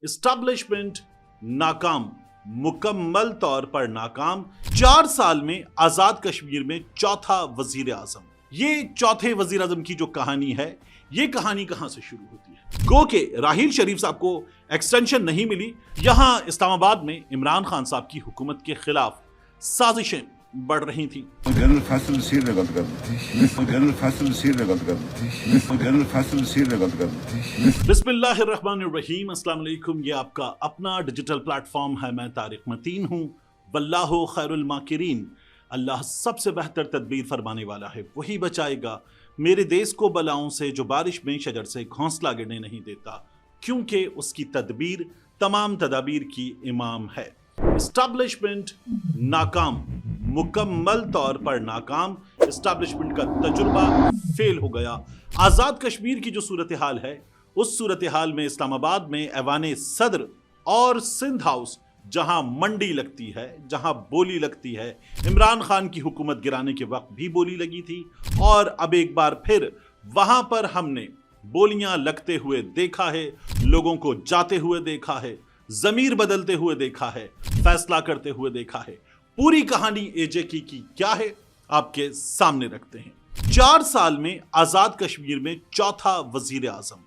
Establishment ناکام، مکمل طور پر ناکام۔ 4 سال میں آزاد کشمیر میں چوتھا وزیر اعظم۔ یہ چوتھے وزیر اعظم کی جو کہانی ہے، یہ کہانی کہاں سے شروع ہوتی ہے؟ گو کہ راحیل شریف صاحب کو ایکسٹینشن نہیں ملی، یہاں اسلام آباد میں عمران خان صاحب کی حکومت کے خلاف سازشیں بڑھ رہی تھیں۔ جنرل فیصل سیر نے غلط کر دی تھی، جنرل فیصل سیر نے غلط کر دی تھی، جنرل فیصل سیر نے غلط کر دی تھی۔ بسم اللہ الرحمن الرحیم، السلام علیکم۔ یہ آپ کا اپنا ڈیجیٹل پلیٹ فارم ہے، میں طارق متین ہوں۔ واللہ خیر الماکرین، اللہ سب سے بہتر تدبیر فرمانے والا ہے، وہی بچائے گا میرے دیس کو بلاؤں سے، جو بارش میں شجر سے گھونسلہ گرنے نہیں دیتا، کیونکہ اس کی تدبیر تمام تدابیر کی امام ہے۔ اسٹیبلشمنٹ ناکام، مکمل طور پر ناکام۔ اسٹیبلشمنٹ کا تجربہ فیل ہو گیا۔ آزاد کشمیر کی جو صورتحال ہے، اس صورتحال میں اسلام آباد میں ایوان صدر اور سندھ ہاؤس، جہاں منڈی لگتی ہے، جہاں بولی لگتی ہے، عمران خان کی حکومت گرانے کے وقت بھی بولی لگی تھی، اور اب ایک بار پھر وہاں پر ہم نے بولیاں لگتے ہوئے دیکھا ہے، لوگوں کو جاتے ہوئے دیکھا ہے، ضمیر بدلتے ہوئے دیکھا ہے، فیصلہ کرتے ہوئے دیکھا ہے۔ پوری کہانی اے جے کی کیا ہے، آپ کے سامنے رکھتے ہیں۔ 4 سال میں آزاد کشمیر میں چوتھا وزیر اعظم۔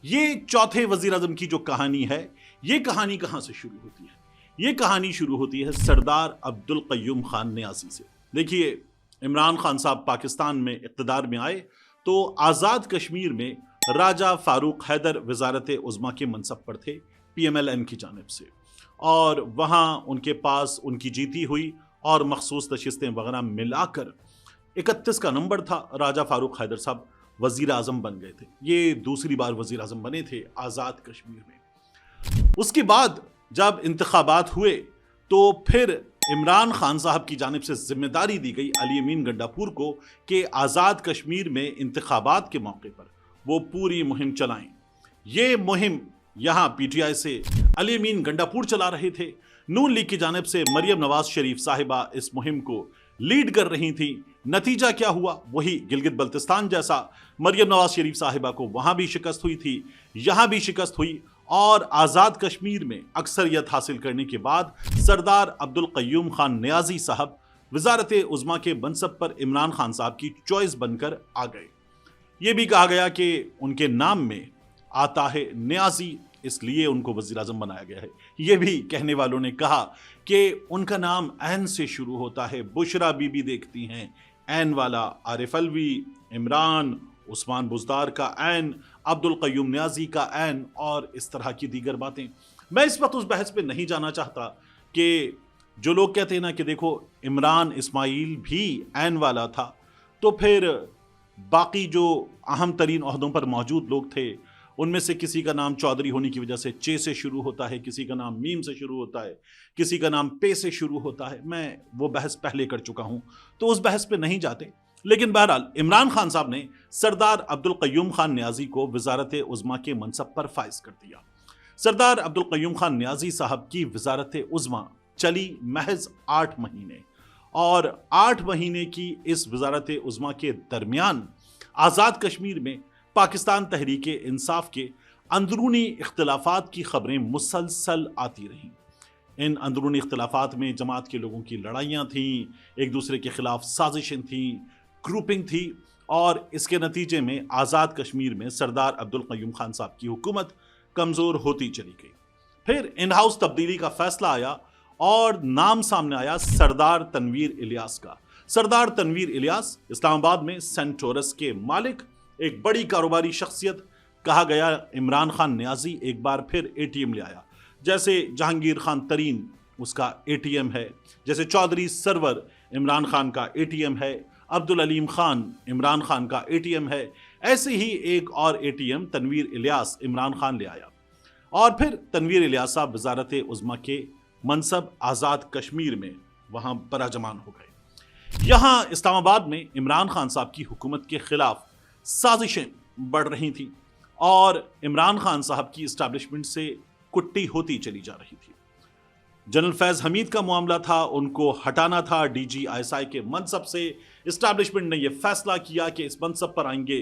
یہ چوتھے وزیر اعظم کی جو کہانی ہے، یہ کہانی کہاں سے شروع ہوتی ہے؟ یہ کہانی شروع ہوتی ہے سردار عبدالقیوم خان نیازی سے۔ دیکھیے، عمران خان صاحب پاکستان میں اقتدار میں آئے تو آزاد کشمیر میں راجہ فاروق حیدر وزارت عظمیٰ کے منصب پر تھے پی ایم ایل این کی جانب سے، اور وہاں ان کے پاس ان کی جیتی ہوئی اور مخصوص نشستیں وغیرہ ملا کر 31 کا نمبر تھا۔ راجہ فاروق حیدر صاحب وزیر اعظم بن گئے تھے، یہ دوسری بار وزیر اعظم بنے تھے آزاد کشمیر میں۔ اس کے بعد جب انتخابات ہوئے تو پھر عمران خان صاحب کی جانب سے ذمہ داری دی گئی علی امین گنڈاپور کو کہ آزاد کشمیر میں انتخابات کے موقع پر وہ پوری مہم چلائیں۔ یہ مہم یہاں پی ٹی آئی سے علی امین گنڈاپور چلا رہے تھے، نون لیگ کی جانب سے مریم نواز شریف صاحبہ اس مہم کو لیڈ کر رہی تھیں۔ نتیجہ کیا ہوا؟ وہی گلگت بلتستان جیسا، مریم نواز شریف صاحبہ کو وہاں بھی شکست ہوئی تھی، یہاں بھی شکست ہوئی، اور آزاد کشمیر میں اکثریت حاصل کرنے کے بعد سردار عبدالقیوم خان نیازی صاحب وزارت عظمیٰ کے منصب پر عمران خان صاحب کی چوائس بن کر آ گئے۔ یہ بھی کہا گیا کہ ان کے نام میں آتا ہے نیازی، اس لیے ان کو وزیر اعظم بنایا گیا ہے۔ یہ بھی کہنے والوں نے کہا کہ ان کا نام عین سے شروع ہوتا ہے، بشرا بی بی دیکھتی ہیں عین والا، عارف الوی، عمران، عثمان بزدار کا عین، عبدالقیوم نیازی کا عین، اور اس طرح کی دیگر باتیں۔ میں اس وقت اس بحث پہ نہیں جانا چاہتا کہ جو لوگ کہتے ہیں نا کہ دیکھو عمران اسماعیل بھی عین والا تھا، تو پھر باقی جو اہم ترین عہدوں پر موجود لوگ تھے ان میں سے کسی کا نام چودھری ہونے کی وجہ سے چے سے شروع ہوتا ہے، کسی کا نام میم سے شروع ہوتا ہے، کسی کا نام پے سے شروع ہوتا ہے۔ میں وہ بحث پہلے کر چکا ہوں، تو اس بحث پہ نہیں جاتے۔ لیکن بہرحال عمران خان صاحب نے سردار عبدالقیوم خان نیازی کو وزارت عظمیٰ کے منصب پر فائز کر دیا۔ سردار عبدالقیوم خان نیازی صاحب کی وزارت عظمیٰ چلی محض 8 مہینے، اور 8 مہینے کی اس وزارت عظمیٰ کے درمیان آزاد کشمیر میں پاکستان تحریک انصاف کے اندرونی اختلافات کی خبریں مسلسل آتی رہیں۔ ان اندرونی اختلافات میں جماعت کے لوگوں کی لڑائیاں تھیں، ایک دوسرے کے خلاف سازشیں تھیں، گروپنگ تھی، اور اس کے نتیجے میں آزاد کشمیر میں سردار عبدالقیوم خان صاحب کی حکومت کمزور ہوتی چلی گئی۔ پھر ان ہاؤس تبدیلی کا فیصلہ آیا اور نام سامنے آیا سردار تنویر الیاس کا۔ سردار تنویر الیاس اسلام آباد میں سینٹورس کے مالک، ایک بڑی کاروباری شخصیت۔ کہا گیا عمران خان نیازی ایک بار پھر اے ٹی ایم لے آیا، جیسے جہانگیر خان ترین اس کا اے ٹی ایم ہے، جیسے چودھری سرور عمران خان کا اے ٹی ایم ہے، عبدالعلیم خان عمران خان کا اے ٹی ایم ہے، ایسے ہی ایک اور A T M Tanveer Ilyas Imran Khan لے آیا، اور پھر تنویر الیاس صاحب وزارت عظمیٰ کے منصب آزاد کشمیر میں وہاں براجمان ہو گئے۔ یہاں اسلام آباد میں عمران خان صاحب کی حکومت کے خلاف سازشیں بڑھ رہی تھیں، اور عمران خان صاحب کی اسٹیبلشمنٹ سے کٹی ہوتی چلی جا رہی تھی۔ جنرل فیض حمید کا معاملہ تھا، ان کو ہٹانا تھا D G I S I کے منصب سے۔ اسٹیبلشمنٹ نے یہ فیصلہ کیا کہ اس منصب پر آئیں گے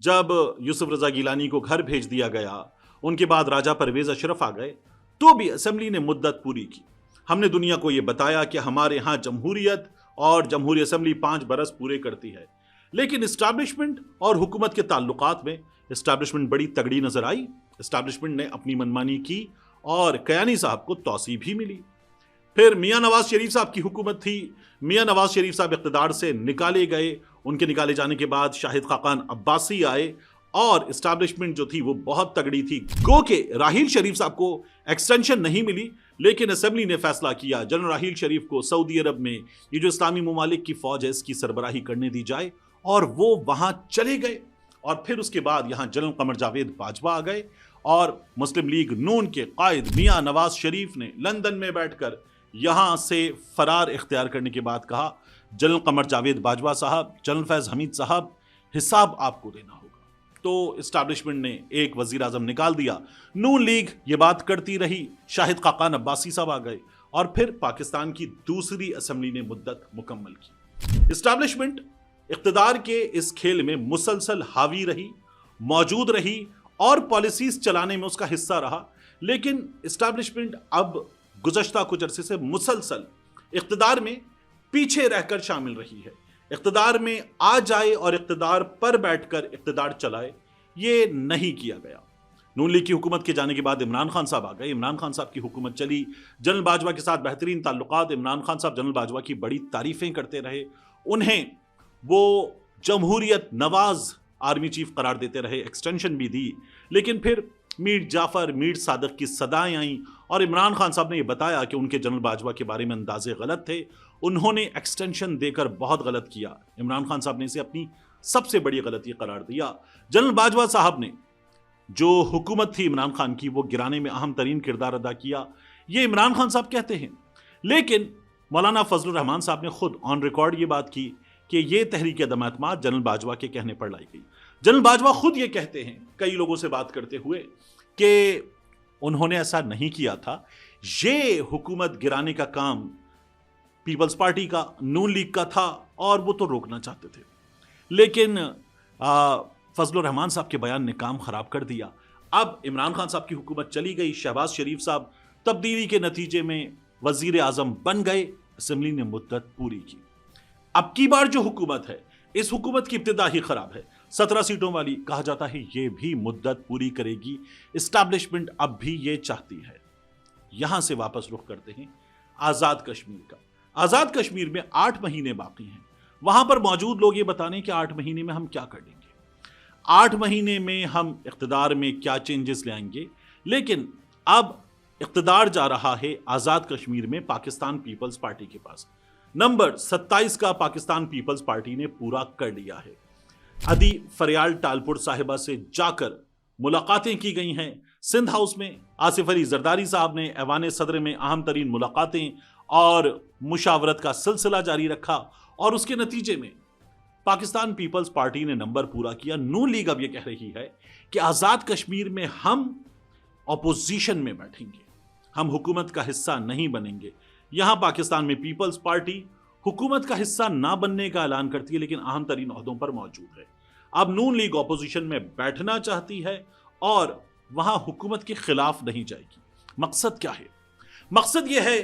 جب یوسف رضا گیلانی کو گھر بھیج دیا گیا، ان کے بعد راجہ پرویز اشرف آ گئے، تو بھی اسمبلی نے مدت پوری کی۔ ہم نے دنیا کو یہ بتایا کہ ہمارے ہاں جمہوریت اور جمہوری اسمبلی 5 برس پورے کرتی ہے، لیکن اسٹیبلشمنٹ اور حکومت کے تعلقات میں اسٹیبلشمنٹ بڑی تگڑی نظر آئی۔ اسٹیبلشمنٹ نے اپنی منمانی کی اور کیانی صاحب کو توسیع بھی ملی۔ پھر میاں نواز شریف صاحب کی حکومت تھی، میاں نواز شریف صاحب اقتدار سے نکالے گئے، ان کے نکالے جانے کے بعد شاہد خاقان عباسی آئے اور اسٹیبلشمنٹ جو تھی وہ بہت تگڑی تھی۔ گو کہ راحیل شریف صاحب کو ایکسٹینشن نہیں ملی، لیکن اسمبلی نے فیصلہ کیا جنرل راحیل شریف کو سعودی عرب میں یہ جو اسلامی ممالک کی فوج ہے اس کی سربراہی کرنے دی جائے، اور وہ وہاں چلے گئے۔ اور پھر اس کے بعد یہاں جنرل قمر جاوید باجوہ آ گئے، اور مسلم لیگ نون کے قائد میاں نواز شریف نے لندن میں بیٹھ کر یہاں سے فرار اختیار کرنے کے بعد کہا، جنرل قمر جاوید باجوہ صاحب، جنرل فیض حمید صاحب، حساب آپ کو دینا ہوگا۔ تو اسٹیبلشمنٹ نے ایک وزیر اعظم نکال دیا، نون لیگ یہ بات کرتی رہی، شاہد خاقان عباسی صاحب آ گئے، اور پھر پاکستان کی دوسری اسمبلی نے مدت مکمل کی۔ اسٹیبلشمنٹ اقتدار کے اس کھیل میں مسلسل حاوی رہی، موجود رہی اور پالیسیز چلانے میں اس کا حصہ رہا، لیکن اسٹیبلشمنٹ اب گزشتہ کچھ عرصے سے مسلسل اقتدار میں پیچھے رہ کر شامل رہی ہے۔ اقتدار میں آ جائے اور اقتدار پر بیٹھ کر اقتدار چلائے، یہ نہیں کیا گیا۔ نون لیگ کی حکومت کے جانے کے بعد عمران خان صاحب آ گئے، عمران خان صاحب کی حکومت چلی، جنرل باجوہ کے ساتھ بہترین تعلقات، عمران خان صاحب جنرل باجوہ کی بڑی تعریفیں کرتے رہے، انہیں وہ جمہوریت نواز آرمی چیف قرار دیتے رہے، ایکسٹینشن بھی دی، لیکن پھر میر جعفر، میر صادق کی صدائیں آئیں اور عمران خان صاحب نے یہ بتایا کہ ان کے جنرل باجوہ کے بارے میں اندازے غلط تھے، انہوں نے ایکسٹینشن دے کر بہت غلط کیا۔ عمران خان صاحب نے اسے اپنی سب سے بڑی غلطی قرار دیا۔ جنرل باجوہ صاحب نے جو حکومت تھی عمران خان کی وہ گرانے میں اہم ترین کردار ادا کیا، یہ عمران خان صاحب کہتے ہیں، لیکن مولانا فضل الرحمان صاحب نے خود آن ریکارڈ یہ بات کی کہ یہ تحریک عدم اعتماد جنرل باجوہ کے کہنے پر لائی گئی۔ جنرل باجوہ خود یہ کہتے ہیں کئی لوگوں سے بات کرتے ہوئے کہ انہوں نے ایسا نہیں کیا تھا، یہ حکومت گرانے کا کام پیپلز پارٹی کا، نون لیگ کا تھا، اور وہ تو روکنا چاہتے تھے، لیکن فضل الرحمان صاحب کے بیان نے کام خراب کر دیا۔ اب عمران خان صاحب کی حکومت چلی گئی، شہباز شریف صاحب تبدیلی کے نتیجے میں وزیر اعظم بن گئے، اسمبلی نے مدت پوری کی۔ اب کی بار جو حکومت ہے، اس حکومت کی ابتدا ہی خراب ہے، 17 سیٹوں والی، کہا جاتا ہے یہ بھی مدت پوری کرے گی۔ اسٹیبلشمنٹ اب بھی یہ چاہتی ہے۔ یہاں سے واپس رخ کرتے ہیں آزاد کشمیر کا۔ آزاد کشمیر میں 8 مہینے باقی ہیں، وہاں پر موجود لوگ یہ بتانے کہ 8 مہینے میں ہم کیا کر لیں گے، 8 مہینے میں ہم اقتدار میں کیا چینجز لے آئیں گے۔ لیکن اب اقتدار جا رہا ہے آزاد کشمیر میں پاکستان پیپلز پارٹی کے پاس۔ نمبر 27 کا پاکستان پیپلز پارٹی نے پورا کر لیا ہے۔ ادی فریال ٹالپور صاحبہ سے جا کر ملاقاتیں کی گئی ہیں، سندھ ہاؤس میں آصف علی زرداری صاحب نے ایوان صدر میں اہم ترین ملاقاتیں اور مشاورت کا سلسلہ جاری رکھا، اور اس کے نتیجے میں پاکستان پیپلز پارٹی نے نمبر پورا کیا۔ نون لیگ اب یہ کہہ رہی ہے کہ آزاد کشمیر میں ہم اپوزیشن میں بیٹھیں گے، ہم حکومت کا حصہ نہیں بنیں گے۔ یہاں پاکستان میں پیپلز پارٹی حکومت کا حصہ نہ بننے کا اعلان کرتی ہے، لیکن اہم ترین عہدوں پر موجود ہے۔ اب نون لیگ اپوزیشن میں بیٹھنا چاہتی ہے اور وہاں حکومت کے خلاف نہیں جائے گی۔ مقصد کیا ہے؟ مقصد یہ ہے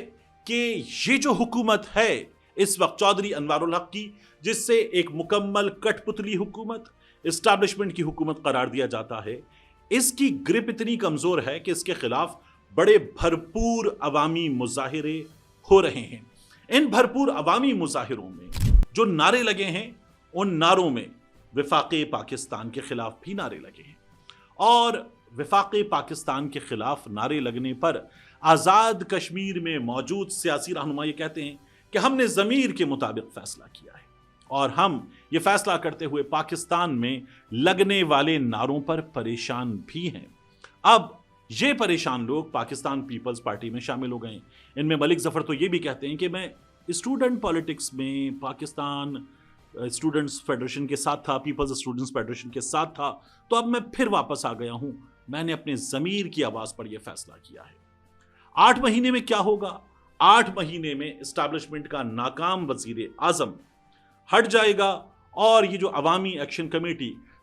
کہ یہ جو حکومت ہے اس وقت چودھری انوار الحق کی، جس سے ایک مکمل کٹ پتلی حکومت، اسٹیبلشمنٹ کی حکومت قرار دیا جاتا ہے، اس کی گرپ اتنی کمزور ہے کہ اس کے خلاف بڑے بھرپور عوامی مظاہرے ہو رہے ہیں۔ ان بھرپور عوامی مظاہروں میں جو نعرے لگے ہیں، ان نعروں میں وفاق پاکستان کے خلاف بھی نعرے لگے ہیں، اور وفاق پاکستان کے خلاف نعرے لگنے پر آزاد کشمیر میں موجود سیاسی رہنما یہ کہتے ہیں کہ ہم نے ضمیر کے مطابق فیصلہ کیا ہے، اور ہم یہ فیصلہ کرتے ہوئے پاکستان میں لگنے والے نعروں پر پریشان بھی ہیں۔ اب یہ پریشان لوگ پاکستان پیپلز پارٹی میں شامل ہو گئے۔ ان میں ملک ظفر تو یہ بھی کہتے ہیں کہ میں اسٹوڈنٹ پالیٹکس میں پاکستان اسٹوڈنٹس فیڈریشن کے ساتھ تھا، پیپلز اسٹوڈنٹس فیڈریشن کے ساتھ تھا، تو اب میں پھر واپس آ گیا ہوں، میں نے اپنے ضمیر کی آواز پر یہ فیصلہ کیا ہے۔ 8 مہینے میں کیا ہوگا؟ 8 مہینے میں اسٹیبلشمنٹ کا ناکام وزیر اعظم ہٹ جائے گا، اور یہ جو عوامی ایکشن کمیٹی